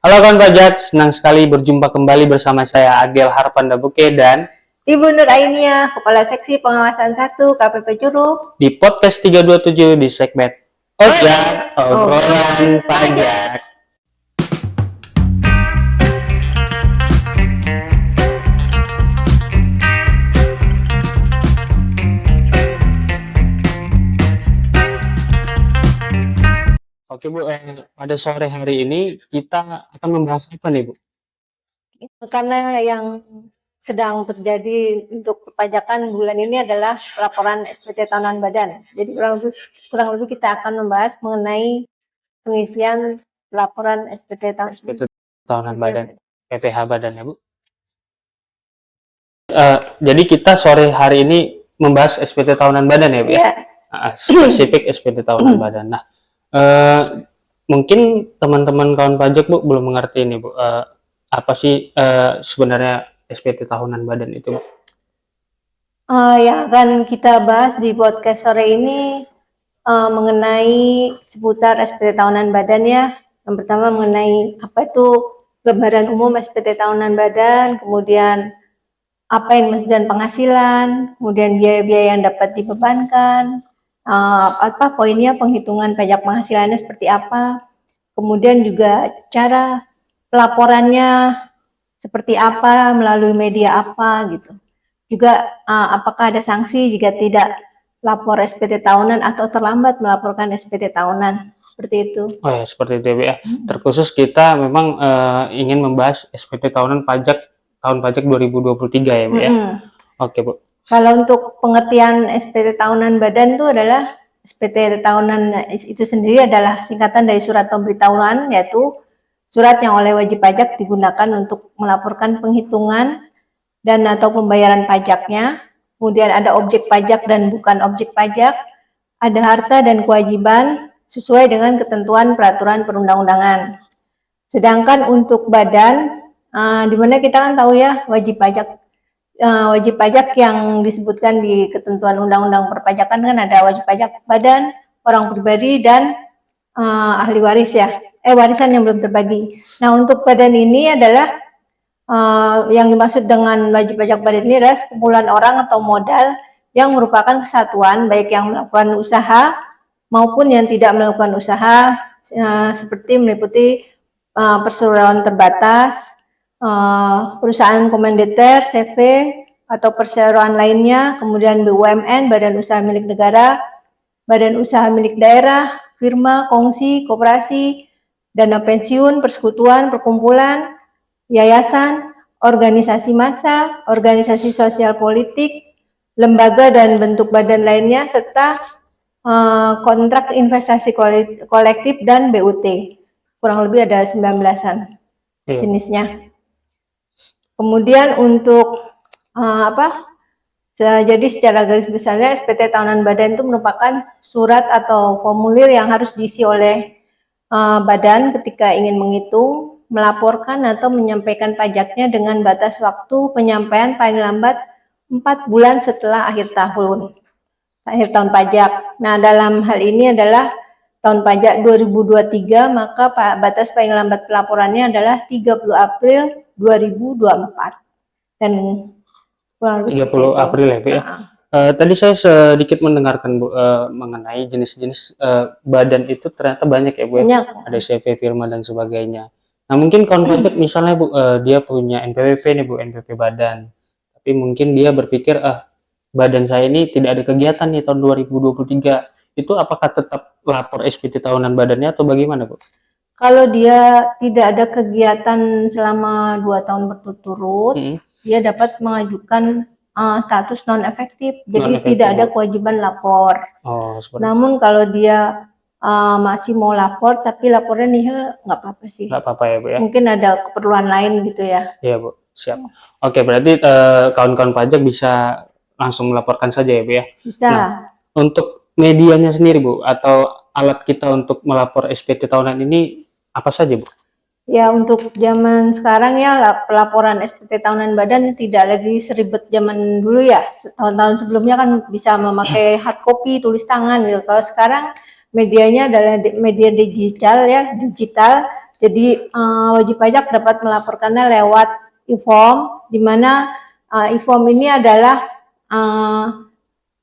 Halo kawan pajak, senang sekali berjumpa kembali bersama saya Agel Harpandabuke dan Ibu Nur Ainia, Kepala Seksi Pengawasan 1 KPP Curup. di podcast 327 di segmen Ojak Obrolan Pajak. Oke Bu, pada sore hari ini kita akan membahas apa nih Bu? Karena yang sedang terjadi untuk perpajakan bulan ini adalah laporan SPT tahunan badan. Jadi kurang lebih kita akan membahas mengenai pengisian laporan SPT SPT tahunan badan, PPH badan ya Bu. Jadi kita sore hari ini membahas SPT tahunan badan ya Bu ya? Spesifik SPT tahunan badan. Nah, mungkin teman-teman kawan pajak Bu belum mengerti ini Bu, apa sih sebenarnya SPT tahunan badan itu Bu? Yang akan kita bahas di podcast sore ini mengenai seputar SPT tahunan badan ya. Yang pertama mengenai apa itu gambaran umum SPT tahunan badan, kemudian apa yang dimaksud dengan penghasilan, kemudian biaya-biaya yang dapat dibebankan, apa poinnya penghitungan pajak penghasilannya seperti apa, kemudian juga cara pelaporannya seperti apa, melalui media apa gitu. Juga apakah ada sanksi jika tidak lapor SPT tahunan atau terlambat melaporkan SPT tahunan, seperti itu. Oh ya, seperti itu ya Bu ya. Terkhusus kita memang ingin membahas SPT tahunan tahun pajak 2023 ya Bu ya. Oke Bu. Kalau untuk pengertian SPT tahunan badan itu adalah SPT tahunan itu sendiri adalah singkatan dari surat pemberitahuan, yaitu surat yang oleh wajib pajak digunakan untuk melaporkan penghitungan dan atau pembayaran pajaknya. Kemudian ada objek pajak dan bukan objek pajak, ada harta dan kewajiban sesuai dengan ketentuan peraturan perundang-undangan. Sedangkan untuk badan, di mana kita kan tahu ya wajib pajak yang disebutkan di ketentuan undang-undang perpajakan kan ada wajib pajak badan, orang pribadi, dan ahli waris ya, warisan yang belum terbagi. Nah untuk badan ini adalah yang dimaksud dengan wajib pajak badan ini adalah sekumpulan orang atau modal yang merupakan kesatuan baik yang melakukan usaha maupun yang tidak melakukan usaha, seperti meliputi perseroan terbatas, perusahaan komanditer, CV, atau perseroan lainnya, kemudian BUMN, badan usaha milik negara, badan usaha milik daerah, firma, kongsi, koperasi, dana pensiun, persekutuan, perkumpulan, yayasan, organisasi massa, organisasi sosial politik, lembaga dan bentuk badan lainnya, serta kontrak investasi kolektif dan BUT. Kurang lebih ada 19-an jenisnya. Kemudian untuk jadi secara garis besarnya SPT tahunan badan itu merupakan surat atau formulir yang harus diisi oleh badan ketika ingin menghitung, melaporkan atau menyampaikan pajaknya dengan batas waktu penyampaian paling lambat 4 bulan setelah akhir tahun pajak. Nah, dalam hal ini adalah tahun pajak 2023, maka batas paling lambat pelaporannya adalah 30 April 2024. Dan 30 April ya Bu ya. Tadi saya sedikit mendengarkan Bu mengenai jenis-jenis badan itu ternyata banyak ya Bu ya. Ada CV, firma dan sebagainya. Nah mungkin kawan pajak misalnya Bu dia punya NPWP nih Bu, NPWP badan. Tapi mungkin dia berpikir badan saya ini tidak ada kegiatan nih tahun 2023. Itu apakah tetap lapor SPT tahunan badannya atau bagaimana Bu? Kalau dia tidak ada kegiatan selama 2 tahun berturut-turut, dia dapat mengajukan status non efektif, jadi tidak ada kewajiban lapor. Namun kalau dia masih mau lapor tapi lapornya nihil, nggak apa-apa sih. Nggak apa-apa ya Bu ya. Mungkin ada keperluan lain gitu ya. Iya Bu, siap. Oke, berarti kawan-kawan pajak bisa langsung melaporkan saja ya Bu ya. Bisa. Nah, untuk medianya sendiri Bu atau alat kita untuk melapor SPT tahunan ini apa saja Bu? Ya untuk zaman sekarang ya pelaporan SPT tahunan badan tidak lagi seribet zaman dulu ya. Tahun-tahun sebelumnya kan bisa memakai hard copy, tulis tangan gitu. Kalau sekarang medianya adalah media digital ya, Jadi wajib pajak dapat melaporkannya lewat e-form, di mana e-form ini adalah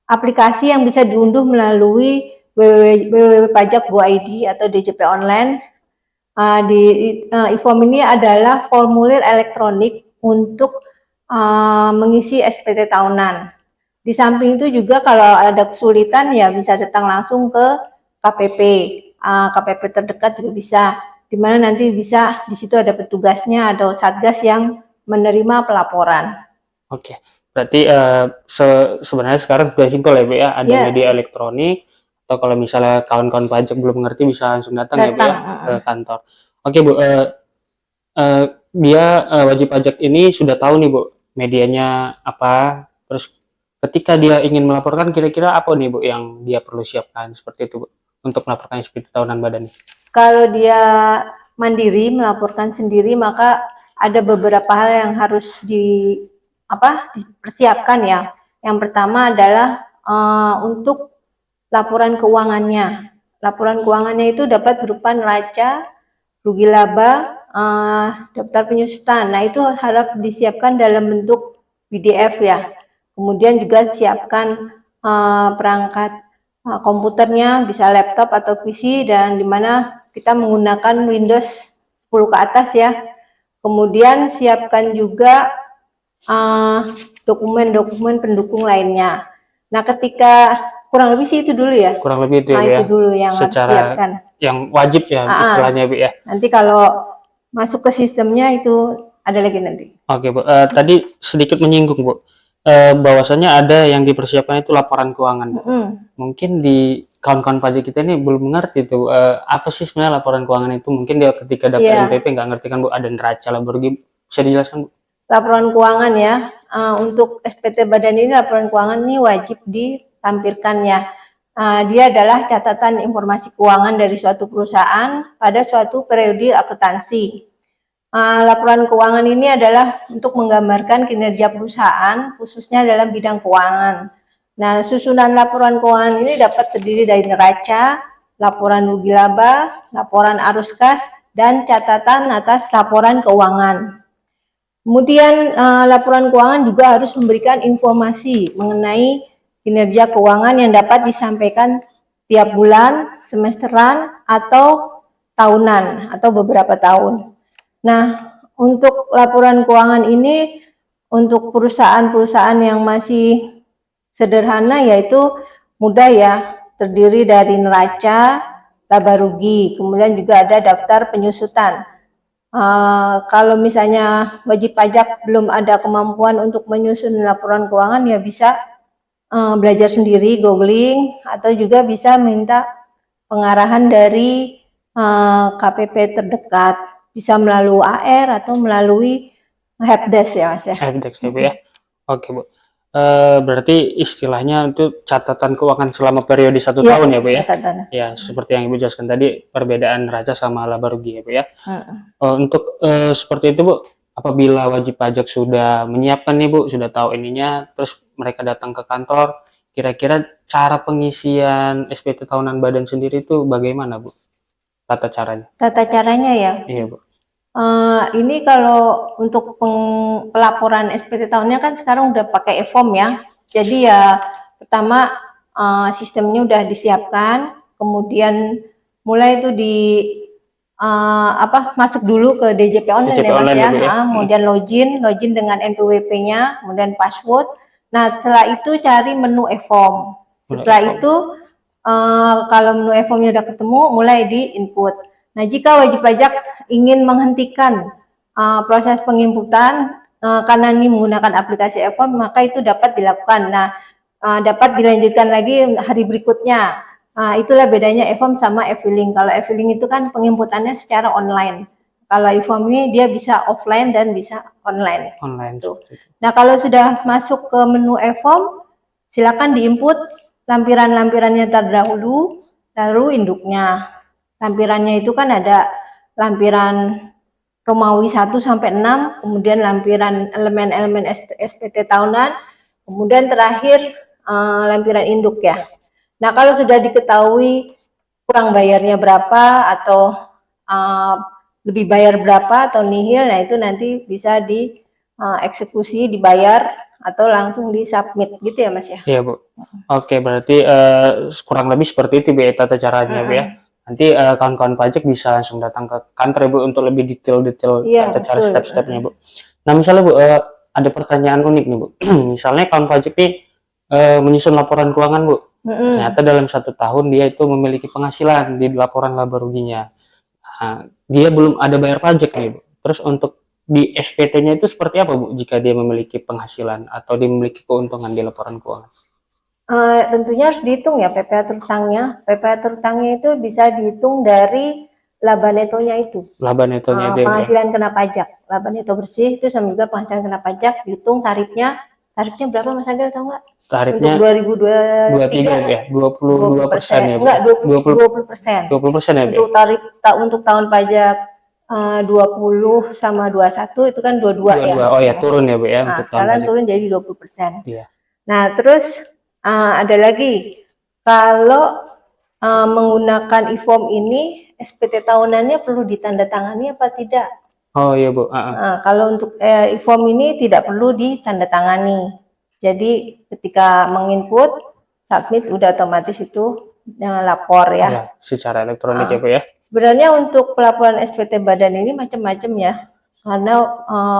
aplikasi yang bisa diunduh melalui www.pajak.go.id atau DJP online. Di e-form ini adalah formulir elektronik untuk mengisi SPT tahunan. Di samping itu juga kalau ada kesulitan ya bisa datang langsung ke KPP, KPP terdekat juga bisa. Di mana nanti bisa di situ ada petugasnya atau satgas yang menerima pelaporan. Oke, berarti sebenarnya sekarang sudah simpel ya Bu ya, ada media elektronik, atau kalau misalnya kawan-kawan pajak belum ngerti bisa langsung datang ya Bu ya ke kantor. Oke Bu, dia wajib pajak ini sudah tahu nih Bu medianya apa, terus ketika dia ingin melaporkan kira-kira apa nih Bu yang dia perlu siapkan seperti itu Bu untuk melaporkan SPT tahunan badan? Kalau dia mandiri melaporkan sendiri maka ada beberapa hal yang harus dipersiapkan ya. Yang pertama adalah untuk laporan keuangannya. Laporan keuangannya itu dapat berupa neraca, rugi laba, daftar penyusutan. Nah itu harap disiapkan dalam bentuk PDF ya. Kemudian juga siapkan perangkat komputernya, bisa laptop atau PC, dan dimana kita menggunakan Windows 10 ke atas ya. Kemudian siapkan juga dokumen-dokumen pendukung lainnya. Nah, ketika kurang lebih sih itu dulu ya. Kurang lebih itu ya. Itu dulu yang harus siapkan. Yang wajib ya istilahnya Bu ya. Nanti kalau masuk ke sistemnya itu ada lagi nanti. Oke Bu, tadi sedikit menyinggung Bu. Bahwasanya ada yang dipersiapkan itu laporan keuangan. Mungkin di kawan-kawan pajak kita ini belum mengerti tuh apa sih sebenarnya laporan keuangan itu. Mungkin dia ketika daftar NPWP nggak ngerti kan Bu, ada neraca laba rugi, bisa dijelaskan Bu? Laporan keuangan ya, untuk SPT badan ini laporan keuangan ini wajib ditampilkan ya. Dia adalah catatan informasi keuangan dari suatu perusahaan pada suatu periode akuntansi. Laporan keuangan ini adalah untuk menggambarkan kinerja perusahaan, khususnya dalam bidang keuangan. Nah, susunan laporan keuangan ini dapat terdiri dari neraca, laporan rugi laba, laporan arus kas, dan catatan atas laporan keuangan. Kemudian laporan keuangan juga harus memberikan informasi mengenai kinerja keuangan yang dapat disampaikan tiap bulan, semesteran, atau tahunan, atau beberapa tahun. Nah, untuk laporan keuangan ini untuk perusahaan-perusahaan yang masih sederhana yaitu mudah ya, terdiri dari neraca, laba rugi, kemudian juga ada daftar penyusutan. Kalau misalnya wajib pajak belum ada kemampuan untuk menyusun laporan keuangan ya bisa belajar sendiri, googling, atau juga bisa minta pengarahan dari KPP terdekat. Bisa melalui AR atau melalui helpdesk ya Mas ya. Helpdesk ya Bu ya. Oke Bu. Berarti istilahnya itu catatan keuangan selama periode 1 tahun ya Bu ya? Catatan. Ya, seperti yang Ibu jelaskan tadi, perbedaan neraca sama laba rugi ya Bu ya? Untuk seperti itu Bu, apabila wajib pajak sudah menyiapkan nih Bu, sudah tahu ininya, terus mereka datang ke kantor, kira-kira cara pengisian SPT tahunan badan sendiri itu bagaimana Bu? Tata caranya? Tata caranya ya? Iya Bu. Ini kalau untuk pelaporan SPT tahunnya kan sekarang udah pakai e-form ya. Jadi ya pertama sistemnya udah disiapkan, kemudian mulai itu masuk dulu ke DJP online ya Mas ya. Kemudian login dengan NPWP-nya, kemudian password. Nah, setelah itu cari menu e-form. Setelah itu kalau menu e-formnya udah ketemu, mulai di input. Nah, jika wajib pajak ingin menghentikan proses penginputan karena ini menggunakan aplikasi e-form, maka itu dapat dilakukan. Nah, dapat dilanjutkan lagi hari berikutnya. Itulah bedanya e-form sama e-filing. Kalau e-filing itu kan penginputannya secara online. Kalau e-form ini dia bisa offline dan bisa online. Tuh. Nah, kalau sudah masuk ke menu e-form, silakan diinput lampiran-lampirannya terdahulu, lalu induknya. Lampirannya itu kan ada lampiran Romawi 1 sampai 6, kemudian lampiran elemen-elemen SPT tahunan, kemudian terakhir lampiran induk ya. Nah, kalau sudah diketahui kurang bayarnya berapa atau lebih bayar berapa atau nihil, nah itu nanti bisa dieksekusi, dibayar atau langsung disubmit gitu ya Mas ya. Iya Bu. Oke, berarti kurang lebih seperti itu Bu ya tata caranya Bu ya. Nanti kawan-kawan pajak bisa langsung datang ke kantor ya Bu untuk lebih detail-detail Iya, tata cara betul. step-stepnya Bu. Nah misalnya Bu, ada pertanyaan unik nih Bu. Misalnya kawan pajak nih menyusun laporan keuangan Bu. Ternyata dalam 1 tahun dia itu memiliki penghasilan di laporan laba ruginya. Nah, dia belum ada bayar pajak nih Bu. Terus untuk di SPT-nya itu seperti apa Bu jika dia memiliki penghasilan atau dia memiliki keuntungan di laporan keuangan? Tentunya harus dihitung ya PPh terutangnya. PPh terutangnya itu bisa dihitung dari laba netonya itu. Laba netonya itu ya, Bu, ya? Penghasilan kena pajak. Laba neto bersih itu sama juga penghasilan kena pajak, dihitung tarifnya. Tarifnya berapa Mas Agil tahu nggak? Tarifnya Untuk 2023 ya, 22% ya, Bu. Enggak, 20%. 20% ya, Bu. Untuk tahun pajak 20 sama 21 itu kan 22 ya. Oh ya, turun ya Bu ya untuk tahun Sekarang pajak. turun jadi 20%. Iya. Nah, terus ada lagi, kalau menggunakan e-form ini, SPT tahunannya perlu ditandatangani apa tidak? Oh iya Bu. Nah, kalau untuk e-form ini tidak perlu ditandatangani. Jadi ketika menginput, submit udah otomatis itu lapor ya. Ya, secara elektronik ya Bu ya. Sebenarnya untuk pelaporan SPT badan ini macam-macam ya. Karena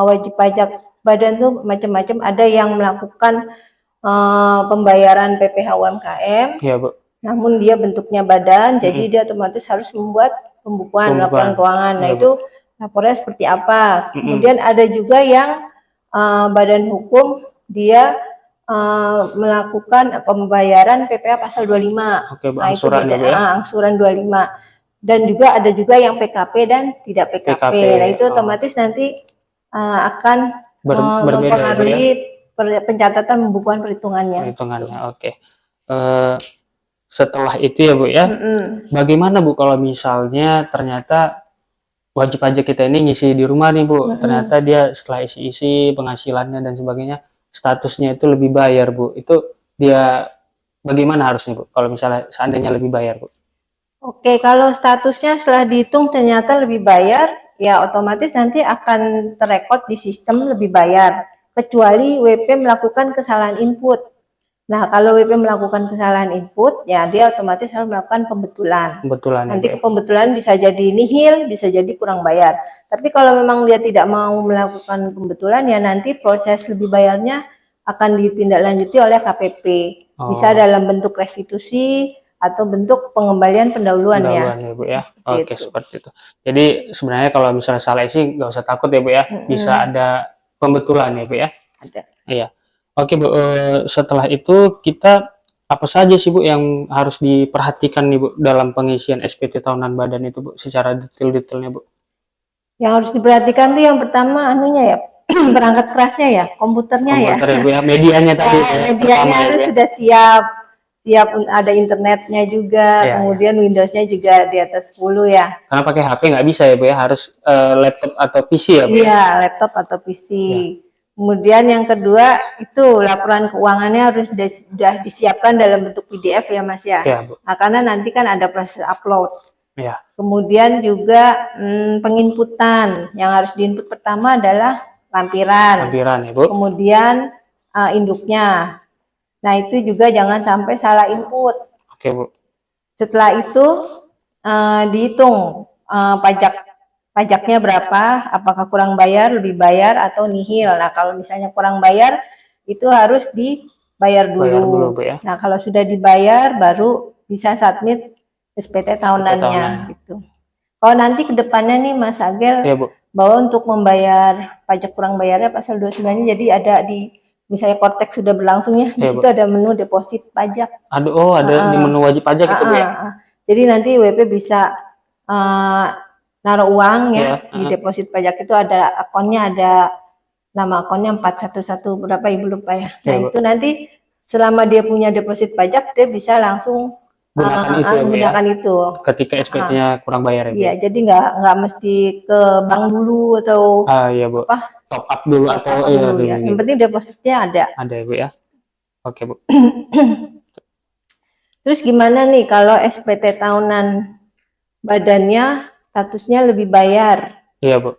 wajib pajak badan tuh macam-macam, ada yang melakukan pembayaran PPh UMKM. Iya Bu. Namun dia bentuknya badan, jadi dia otomatis harus membuat pembukuan laporan keuangan. Nah, itu lapornya seperti apa. Kemudian ada juga yang badan hukum, dia melakukan pembayaran PPh pasal 25. Oke, Bu, nah, angsuran itu ya, Bu, angsuran 25. Dan juga ada juga yang PKP dan tidak PKP. Nah, itu otomatis nanti akan mempengaruhi pencatatan pembukuan perhitungannya. Oke. Setelah itu ya Bu ya, bagaimana Bu kalau misalnya ternyata wajib pajak kita ini ngisi di rumah nih Bu, ternyata dia setelah isi-isi penghasilannya dan sebagainya, statusnya itu lebih bayar Bu, itu dia bagaimana harusnya Bu kalau misalnya seandainya lebih bayar Bu? Oke, kalau statusnya setelah dihitung ternyata lebih bayar, ya otomatis nanti akan terrekod di sistem lebih bayar, kecuali WP melakukan kesalahan input. Nah, kalau WP melakukan kesalahan input, ya dia otomatis harus melakukan pembetulan. Nanti pembetulan bisa jadi nihil, bisa jadi kurang bayar. Tapi kalau memang dia tidak mau melakukan pembetulan, ya nanti proses lebih bayarnya akan ditindaklanjuti oleh KPP. Bisa dalam bentuk restitusi atau bentuk pengembalian pendahuluan ya Bu ya. Oke, seperti itu. Jadi sebenarnya kalau misalnya salah isi nggak usah takut ya Bu ya, bisa ada pembetulan ya Bu ya. Ada. Iya. Oke Bu, setelah itu kita apa saja sih Bu yang harus diperhatikan nih Bu dalam pengisian SPT tahunan badan itu Bu secara detail-detailnya Bu? Yang harus diperhatikan tuh yang pertama anunya ya, perangkat kerasnya ya, komputernya ya. Komputer ya Bu ya, medianya tadi ya. Medianya harus sudah siap ada internetnya juga, kemudian Windowsnya juga di atas 10 ya. Karena pakai HP nggak bisa ya Bu ya, harus laptop atau PC ya Bu? Iya, laptop atau PC. Kemudian yang kedua itu laporan keuangannya harus sudah disiapkan dalam bentuk PDF ya Mas ya. Nah, karena nanti kan ada proses upload. Ya. Kemudian juga penginputan yang harus diinput pertama adalah lampiran. Lampiran ya Bu. Kemudian induknya. Nah, itu juga jangan sampai salah input. Oke Bu. Setelah itu dihitung pajaknya berapa, apakah kurang bayar, lebih bayar, atau nihil. Nah, kalau misalnya kurang bayar, itu harus dibayar dulu. Bu, ya. Nah, kalau sudah dibayar, baru bisa submit SPT tahunannya. Gitu. Kalau nanti ke depannya nih, Mas Agel, ya, Bu, bahwa untuk membayar pajak kurang bayarnya pasal 29, jadi ada di, misalnya Kortex sudah berlangsung ya, di situ ada menu deposit pajak. Ada di menu wajib pajak itu Bu ya? Jadi nanti WP bisa naruh uang ya di deposit pajak, itu ada akunnya, ada nama akunnya 411 berapa Ibu lupa ya. Nah itu nanti selama dia punya deposit pajak, dia bisa langsung gunakan itu ketika SPT-nya kurang bayar ya Bu? Iya, jadi nggak mesti ke bank dulu atau iya Bu, top up dulu atau ya. Yang penting depositnya ada ya Bu ya. Oke Bu. Terus gimana nih kalau SPT tahunan badannya statusnya lebih bayar. Iya, Bu.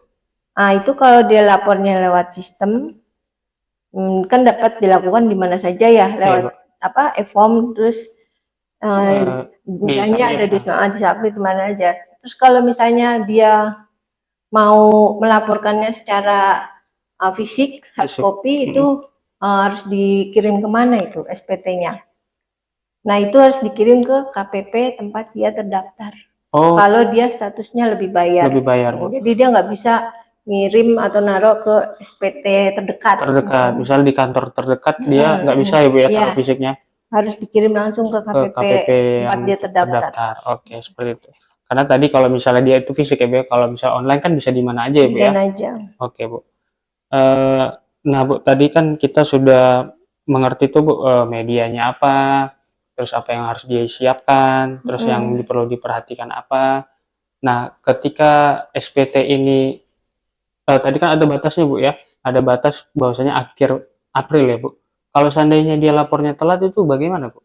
Nah, itu kalau dia lapornya lewat sistem, kan dapat dilakukan di mana saja ya, lewat e-form, terus misalnya ada di Sapri di mana aja. Terus kalau misalnya dia mau melaporkannya secara fisik, hard copy, itu harus dikirim kemana itu SPT-nya? Nah, itu harus dikirim ke KPP tempat dia terdaftar. Kalau dia statusnya lebih bayar. Jadi dia nggak bisa ngirim atau naruh ke SPT terdekat. Misal di kantor terdekat dia nggak bisa ya, Bu, ya, taruh fisiknya. Harus dikirim langsung ke KPP tempat dia terdaftar. Oke, seperti itu. Karena tadi kalau misalnya dia itu fisik ya, Bu, kalau misalnya online kan bisa di mana aja ya, Bu, ya. Oke, Bu. Nah, Bu, tadi kan kita sudah mengerti tuh, Bu, medianya apa, terus apa yang harus disiapkan, terus yang perlu diperhatikan apa. Nah, ketika SPT ini tadi kan ada batasnya, Bu, ya. Ada batas bahwasanya akhir April ya, Bu. Kalau seandainya dia lapornya telat itu bagaimana, Bu?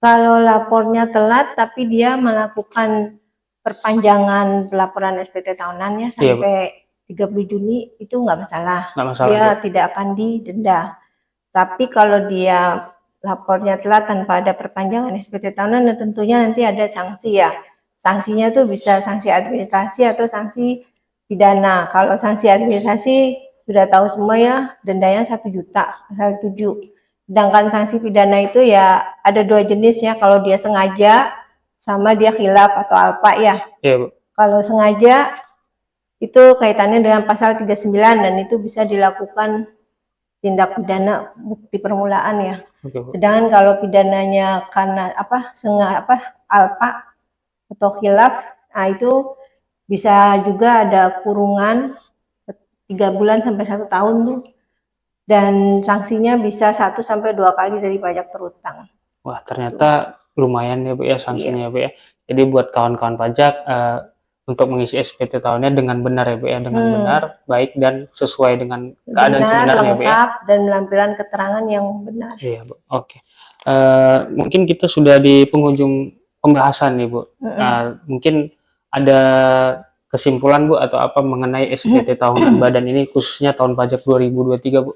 Kalau lapornya telat tapi dia melakukan perpanjangan pelaporan SPT tahunannya sampai 30 Juni itu nggak masalah. Dia tidak akan didenda. Tapi kalau dia lapornya telat tanpa ada perpanjangan SPT tahunan, tentunya nanti ada sanksi ya. Sanksinya tuh bisa sanksi administrasi atau sanksi pidana. Kalau sanksi administrasi sudah tahu semua ya, dendanya 1 juta, pasal 7. Sedangkan sanksi pidana itu ya ada 2 jenis ya, kalau dia sengaja sama dia khilaf atau alpa ya. Iya, Bu. Kalau sengaja itu kaitannya dengan pasal 39 dan itu bisa dilakukan tindak pidana bukti permulaan ya. Sedangkan kalau pidananya karena alpa atau khilaf, nah itu bisa juga ada kurungan 3 bulan sampai 1 tahun tuh. Dan sanksinya bisa 1 sampai 2 kali dari pajak terutang. Wah, ternyata lumayan ya, Bu, ya, sanksinya ya, Bu, ya. Jadi buat kawan-kawan pajak untuk mengisi SPT tahunnya dengan benar ya, Bu, ya, dengan benar, baik dan sesuai dengan keadaan sebenarnya, Bu, ya. Lengkap dan melampiran keterangan yang benar. Iya, Bu. Oke. Mungkin kita sudah di penghujung pembahasan nih, Bu. Mungkin ada kesimpulan, Bu, atau apa mengenai SPT tahunan badan ini khususnya tahun pajak 2023, Bu?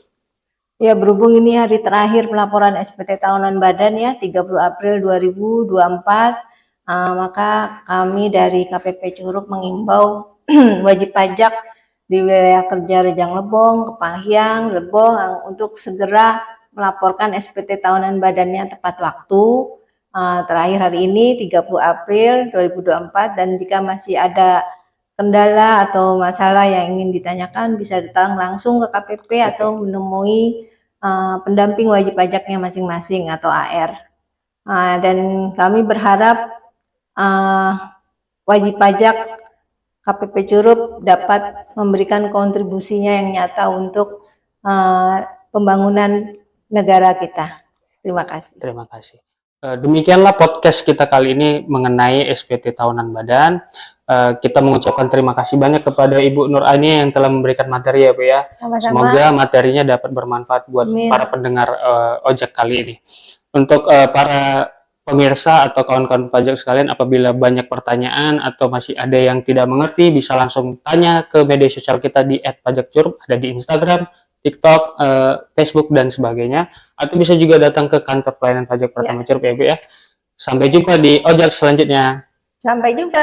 Ya, berhubung ini hari terakhir pelaporan SPT tahunan badan ya, 30 April 2024, maka kami dari KPP Curug mengimbau wajib pajak di wilayah kerja Rejang Lebong, Kepangyang, Lebong untuk segera melaporkan SPT tahunan badannya tepat waktu. Terakhir hari ini 30 April 2024, dan jika masih ada kendala atau masalah yang ingin ditanyakan bisa datang langsung ke KPP atau menemui pendamping wajib pajaknya masing-masing atau AR. Dan kami berharap wajib pajak KPP Curug dapat memberikan kontribusinya yang nyata untuk pembangunan negara kita. Terima kasih. Terima kasih. Demikianlah podcast kita kali ini mengenai SPT tahunan badan. Kita mengucapkan terima kasih banyak kepada Ibu Nur Aini yang telah memberikan materi ya, Bu, ya. Sama-sama. Semoga materinya dapat bermanfaat buat para pendengar ojek kali ini. Untuk para pemirsa atau kawan-kawan pajak sekalian, apabila banyak pertanyaan atau masih ada yang tidak mengerti, bisa langsung tanya ke media sosial kita di @pajakcurug, ada di Instagram, TikTok, Facebook, dan sebagainya. Atau bisa juga datang ke kantor pelayanan pajak Pratama Curug ya, Bu, ya. Sampai jumpa di ojek selanjutnya. Sampai jumpa.